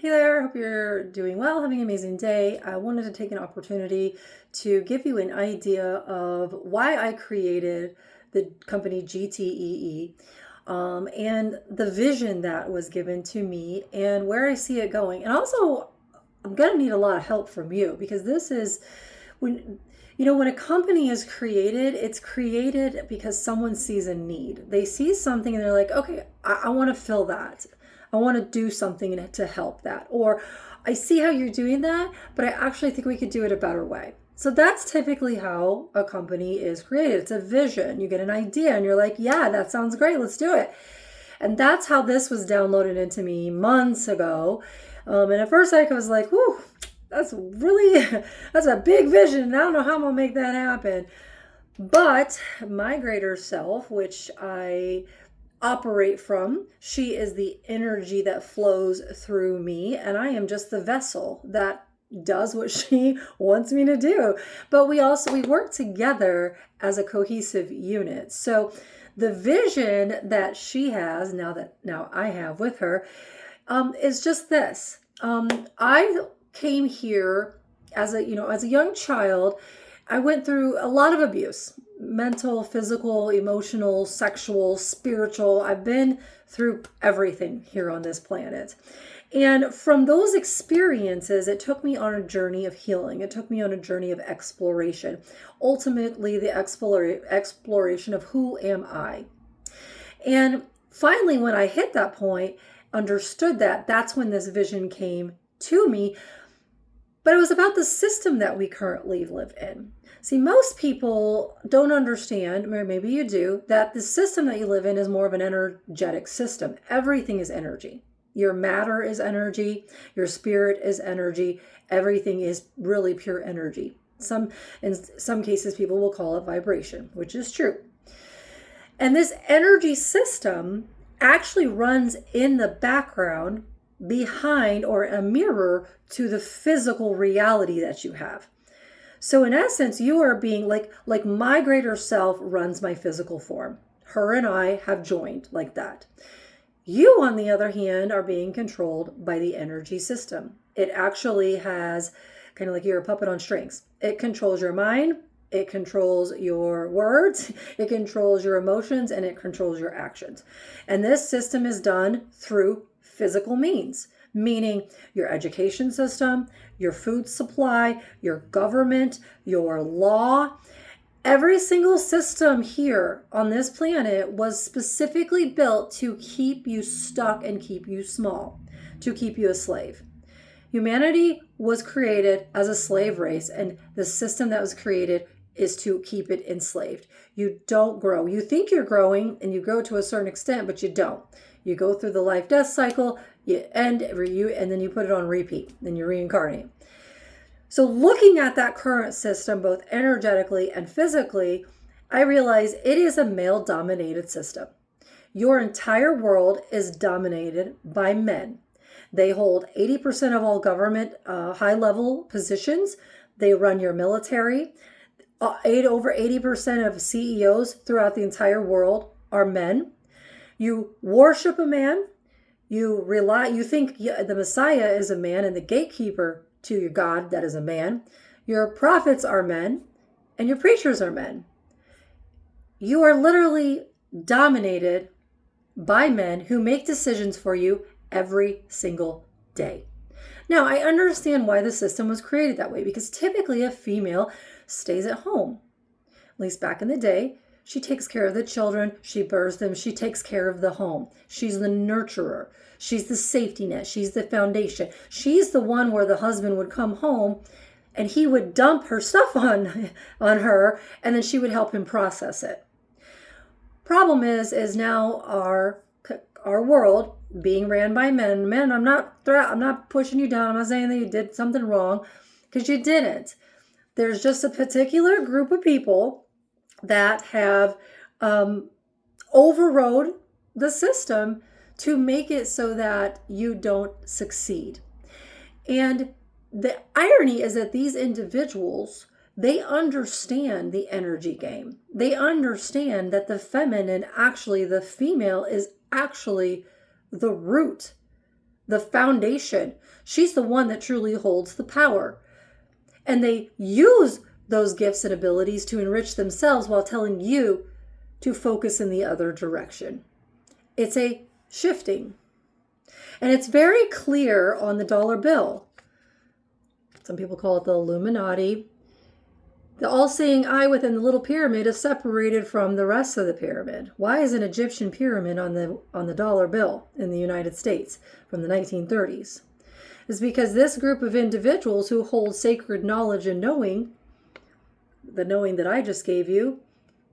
Hey there, hope you're doing well, having an amazing day. I wanted to take an opportunity to give you an idea of why I created the company GTEE, and the vision that was given to me and where I see it going. And also, I'm going to need a lot of help from you because this is when when a company is created, it's created because someone sees a need. They see something and they're like, okay, I want to fill that. I want to do something to help that. Or I see how you're doing that, but I actually think we could do it a better way. So that's typically how a company is created. It's a vision. You get an idea and you're like, yeah, that sounds great. Let's do it. And that's how this was downloaded into me months ago. And at first I was like, whew, that's a big vision. I don't know how I'm going to make that happen. But my greater self, which I operate from, she is the energy that flows through me, and I am just the vessel that does what she wants me to do. But we work together as a cohesive unit. So the vision that she has now I have with her is just this. I came here as a young child. I went through a lot of abuse, mental, physical, emotional, sexual, spiritual. I've been through everything here on this planet. And from those experiences, it took me on a journey of healing. It took me on a journey of exploration. Ultimately, the exploration of who am I? And finally, when I hit that point, understood that's when this vision came to me. But it was about the system that we currently live in. See, most people don't understand, or maybe you do, that the system that you live in is more of an energetic system. Everything is energy. Your matter is energy. Your spirit is energy. Everything is really pure energy. In some cases, people will call it vibration, which is true. And this energy system actually runs in the background behind or a mirror to the physical reality that you have. So in essence, you are being like my greater self runs my physical form. Her and I have joined like that. You, on the other hand, are being controlled by the energy system. It actually has kind of like you're a puppet on strings. It controls your mind, it controls your words, it controls your emotions, and it controls your actions. And this system is done through physical means, meaning your education system, your food supply, your government, your law. Every single system here on this planet was specifically built to keep you stuck and keep you small, to keep you a slave. Humanity was created as a slave race, and the system that was created is to keep it enslaved. You don't grow. You think you're growing and you grow to a certain extent, but you don't. You go through the life-death cycle, you end, and then you put it on repeat, then you reincarnate. So looking at that current system, both energetically and physically, I realize it is a male-dominated system. Your entire world is dominated by men. They hold 80% of all government high-level positions. They run your military. Over 80% of CEOs throughout the entire world are men. You worship a man. You think the Messiah is a man and the gatekeeper to your God, that is a man. Your prophets are men and your preachers are men. You are literally dominated by men who make decisions for you every single day. Now, I understand why the system was created that way, because typically a female stays at home. At least back in the day, she takes care of the children, she births them, she takes care of the home. She's the nurturer. She's the safety net. She's the foundation. She's the one where the husband would come home and he would dump her stuff on her, and then she would help him process it. Problem is now our world being ran by men. Men, I'm not pushing you down. I'm not saying that you did something wrong, because you didn't. There's just a particular group of people that have overrode the system to make it so that you don't succeed. And the irony is that these individuals, they understand the energy game. They understand that the feminine, actually the female, is actually the root the foundation. She's the one that truly holds the power. And they use those gifts and abilities to enrich themselves while telling you to focus in the other direction. It's a shifting. And it's very clear on the dollar bill. Some people call it the Illuminati. The all-seeing eye within the little pyramid is separated from the rest of the pyramid. Why is an Egyptian pyramid on the dollar bill in the United States from the 1930s? It's because this group of individuals who hold sacred knowledge and knowing, the knowing that I just gave you,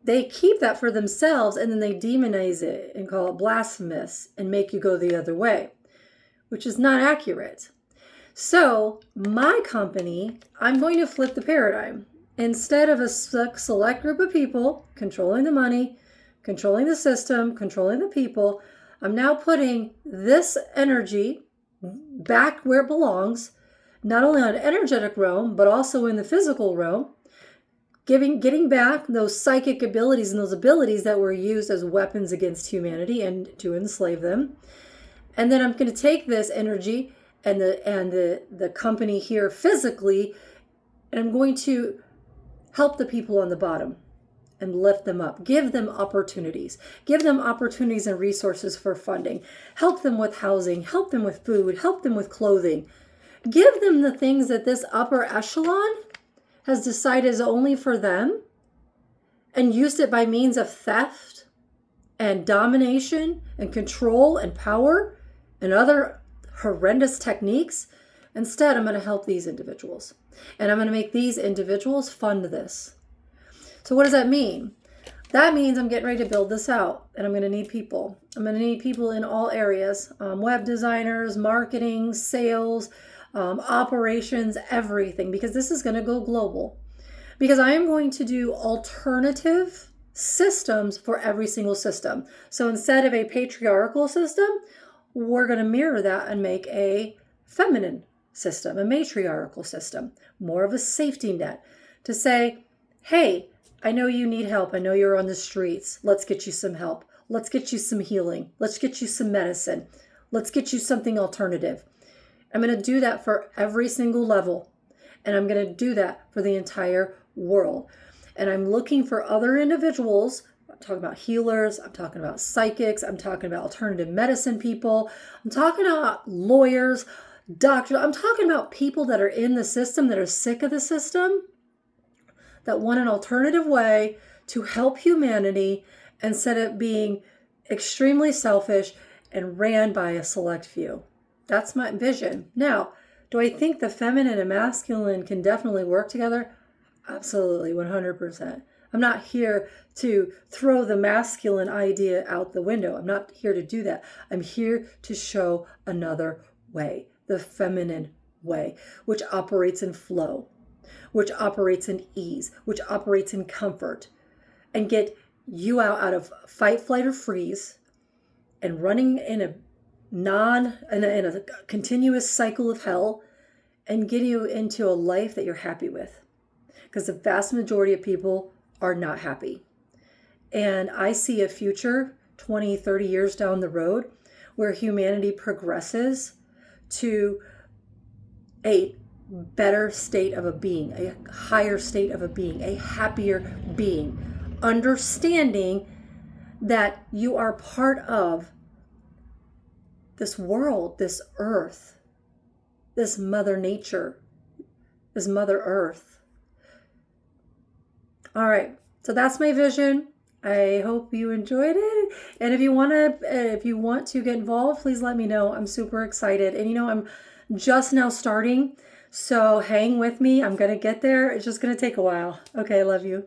they keep that for themselves and then they demonize it and call it blasphemous and make you go the other way, which is not accurate. So my company, I'm going to flip the paradigm. Instead of a select group of people controlling the money, controlling the system, controlling the people, I'm now putting this energy back where it belongs, not only on an energetic realm, but also in the physical realm, getting back those psychic abilities and those abilities that were used as weapons against humanity and to enslave them. And then I'm going to take this energy and the company here physically, and I'm going to help the people on the bottom and lift them up. Give them opportunities. Give them opportunities and resources for funding. Help them with housing. Help them with food. Help them with clothing. Give them the things that this upper echelon has decided is only for them and used it by means of theft and domination and control and power and other horrendous techniques. Instead, I'm going to help these individuals. And I'm going to make these individuals fund this. So what does that mean? That means I'm getting ready to build this out. And I'm going to need people. I'm going to need people in all areas. Web designers, marketing, sales, operations, everything. Because this is going to go global. Because I am going to do alternative systems for every single system. So instead of a patriarchal system, we're going to mirror that and make a feminine system, a matriarchal system, more of a safety net to say, hey, I know you need help. I know you're on the streets. Let's get you some help. Let's get you some healing. Let's get you some medicine. Let's get you something alternative. I'm going to do that for every single level. And I'm going to do that for the entire world. And I'm looking for other individuals. I'm talking about healers. I'm talking about psychics. I'm talking about alternative medicine people. I'm talking about lawyers, doctors. I'm talking about people that are in the system, that are sick of the system, that want an alternative way to help humanity instead of being extremely selfish and ran by a select few. That's my vision. Now, do I think the feminine and masculine can definitely work together? Absolutely, 100%. I'm not here to throw the masculine idea out the window. I'm not here to do that. I'm here to show another way, the feminine way, which operates in flow, which operates in ease, which operates in comfort, and get you out of fight, flight, or freeze and running in a continuous cycle of hell and get you into a life that you're happy with. Because the vast majority of people are not happy. And I see a future 20, 30 years down the road where humanity progresses to a better state of a being, a higher state of a being, a happier being, understanding that you are part of this world, this earth, this Mother Nature, this Mother Earth. All right, so that's my vision. I hope you enjoyed it. And if you want to get involved, please let me know. I'm super excited. And I'm just now starting, so hang with me. I'm going to get there. It's just going to take a while. Okay, I love you.